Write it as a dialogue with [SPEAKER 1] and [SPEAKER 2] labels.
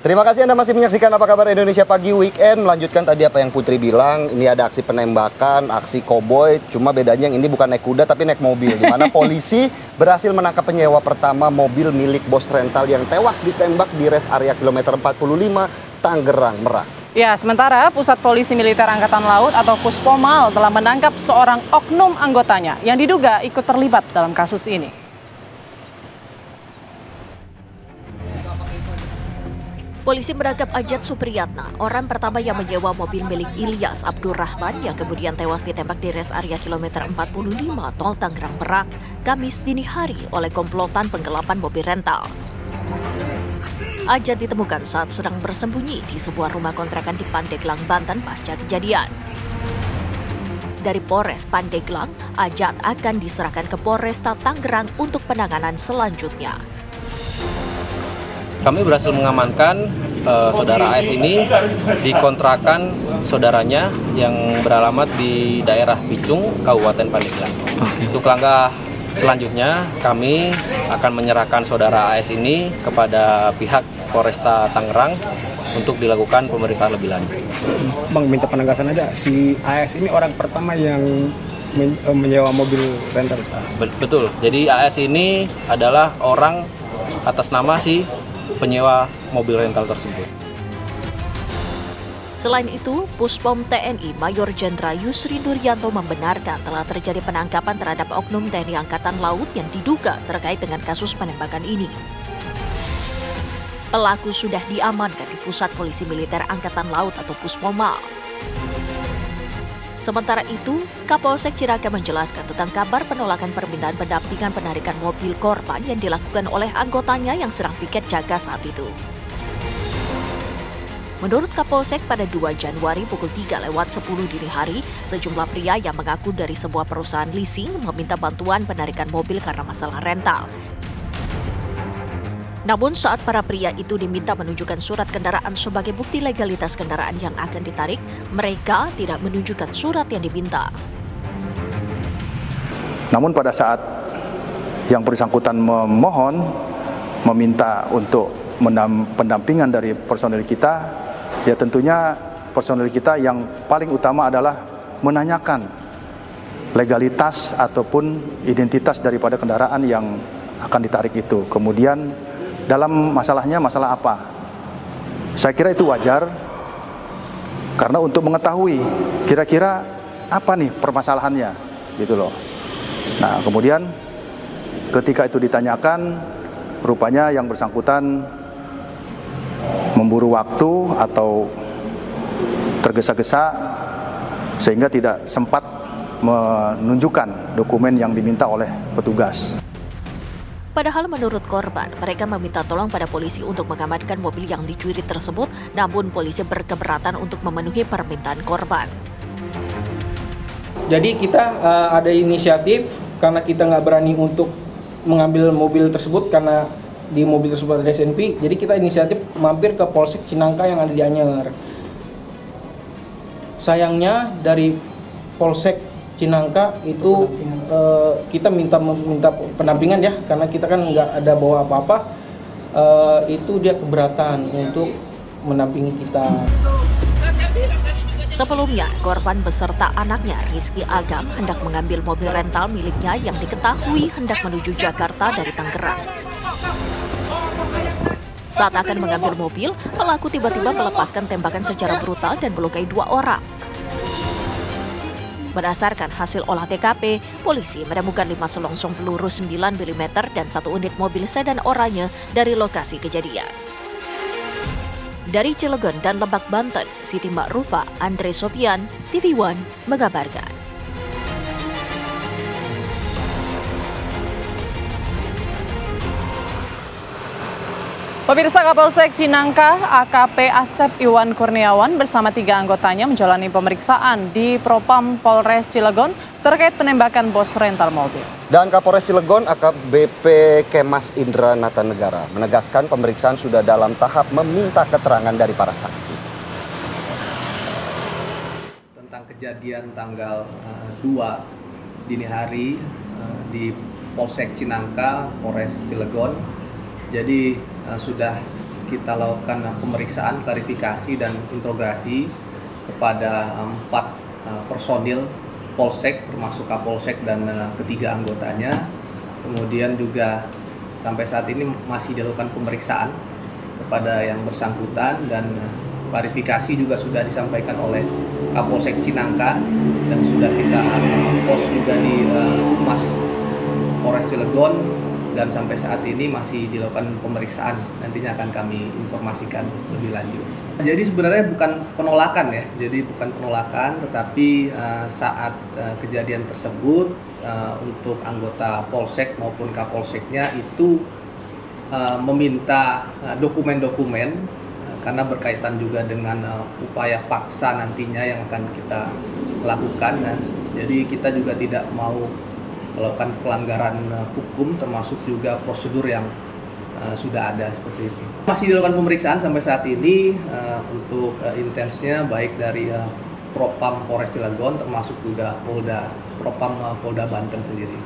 [SPEAKER 1] Terima kasih Anda masih menyaksikan Apa Kabar Indonesia Pagi Weekend. Melanjutkan tadi apa yang Putri bilang, ini ada aksi penembakan, aksi koboi. Cuma bedanya yang ini bukan naik kuda tapi naik mobil. Di mana polisi berhasil menangkap penyewa pertama mobil milik bos rental yang tewas ditembak di res area kilometer 45 Tangerang, Merak.
[SPEAKER 2] Ya, sementara Pusat Polisi Militer Angkatan Laut atau Puspomal telah menangkap seorang oknum anggotanya yang diduga ikut terlibat dalam kasus ini.
[SPEAKER 3] Polisi menangkap Ajat Supriyatna, orang pertama yang menyewa mobil milik Ilyas Abdurrahman yang kemudian tewas ditembak di res area kilometer 45 Tol Tangerang Merak, Kamis dini hari oleh komplotan penggelapan mobil rental. Ajat ditemukan saat sedang bersembunyi di sebuah rumah kontrakan di Pandeglang, Banten pasca kejadian. Dari Polres Pandeglang, Ajat akan diserahkan ke Polresta Tangerang untuk penanganan selanjutnya.
[SPEAKER 4] Kami berhasil mengamankan saudara AS ini di kontrakan saudaranya yang beralamat di daerah Picung, Kabupaten Pandeglang. Untuk langkah selanjutnya, kami akan menyerahkan saudara AS ini kepada pihak Polresta Tangerang untuk dilakukan pemeriksaan lebih lanjut.
[SPEAKER 5] Bang, minta penegasan aja, si AS ini orang pertama yang menyewa mobil rental.
[SPEAKER 4] Betul, jadi AS ini adalah orang atas nama si penyewa mobil rental tersebut.
[SPEAKER 3] Selain itu, Puspom TNI Mayor Jenderal Yusri Nuryanto membenarkan telah terjadi penangkapan terhadap oknum TNI Angkatan Laut yang diduga terkait dengan kasus penembakan ini. Pelaku sudah diamankan di Pusat Polisi Militer Angkatan Laut atau Puspomal. Sementara itu, Kapolsek Ciracas menjelaskan tentang kabar penolakan permintaan pendampingan penarikan mobil korban yang dilakukan oleh anggotanya yang sedang piket jaga saat itu. Menurut Kapolsek, pada 2 Januari pukul 3:10 dini hari, sejumlah pria yang mengaku dari sebuah perusahaan leasing meminta bantuan penarikan mobil karena masalah rental. Namun saat para pria itu diminta menunjukkan surat kendaraan sebagai bukti legalitas kendaraan yang akan ditarik, mereka tidak menunjukkan surat yang diminta.
[SPEAKER 6] Namun pada saat yang bersangkutan meminta untuk pendampingan dari personel kita, ya tentunya personel kita yang paling utama adalah menanyakan legalitas ataupun identitas daripada kendaraan yang akan ditarik itu. Kemudian dalam masalahnya masalah apa? Saya kira itu wajar karena untuk mengetahui kira-kira apa nih permasalahannya gitu loh. Nah, kemudian ketika itu ditanyakan, rupanya yang bersangkutan memburu waktu atau tergesa-gesa sehingga tidak sempat menunjukkan dokumen yang diminta oleh petugas.
[SPEAKER 3] Padahal menurut korban, mereka meminta tolong pada polisi untuk mengamankan mobil yang dicuri tersebut, namun polisi berkeberatan untuk memenuhi permintaan korban.
[SPEAKER 5] Jadi kita ada inisiatif karena kita nggak berani untuk mengambil mobil tersebut karena di mobil tersebut ada SNP, jadi kita inisiatif mampir ke Polsek Cinangka yang ada di Anyer. Sayangnya dari Polsek Cinangka itu kita minta pendampingan ya, karena kita kan nggak ada bawa apa-apa, itu dia keberatan untuk mendampingi kita.
[SPEAKER 3] Sebelumnya, korban beserta anaknya Rizky Agam hendak mengambil mobil rental miliknya yang diketahui hendak menuju Jakarta dari Tangerang. Saat akan mengambil mobil, pelaku tiba-tiba melepaskan tembakan secara brutal dan melukai 2 orang. Berdasarkan hasil olah TKP, polisi menemukan 5 selongsong peluru 9 mm dan 1 unit mobil sedan oranye dari lokasi kejadian. Dari Cilegon dan Lebak, Banten, Siti Ma'rufa, Andre Sopian, TV One mengabarkan.
[SPEAKER 2] Pemirsa, Kapolsek Cinangka AKP Asep Iwan Kurniawan bersama 3 anggotanya menjalani pemeriksaan di Propam Polres Cilegon terkait penembakan bos rental mobil.
[SPEAKER 1] Dan Kapolres Cilegon AKBP Kemas Indra Natanegara menegaskan pemeriksaan sudah dalam tahap meminta keterangan dari para saksi.
[SPEAKER 7] Tentang kejadian tanggal 2 dini hari di Polsek Cinangka, Polres Cilegon. Jadi sudah kita lakukan pemeriksaan, klarifikasi, dan interogasi kepada 4 personil Polsek, termasuk Kapolsek dan ketiga anggotanya. Kemudian juga sampai saat ini masih dilakukan pemeriksaan kepada yang bersangkutan, dan klarifikasi juga sudah disampaikan oleh Kapolsek Cinangka dan sudah kita post juga di Humas Polres Cilegon, dan sampai saat ini masih dilakukan pemeriksaan. Nantinya akan kami informasikan lebih lanjut. Jadi sebenarnya bukan penolakan ya, tetapi saat kejadian tersebut untuk anggota Polsek maupun Kapolseknya itu meminta dokumen-dokumen karena berkaitan juga dengan upaya paksa nantinya yang akan kita lakukan. Jadi kita juga tidak mau melakukan pelanggaran hukum, termasuk juga prosedur yang sudah ada seperti itu. Masih dilakukan pemeriksaan sampai saat ini untuk intensnya, baik dari Propam Polres Cilegon termasuk juga Propam Polda Banten sendiri.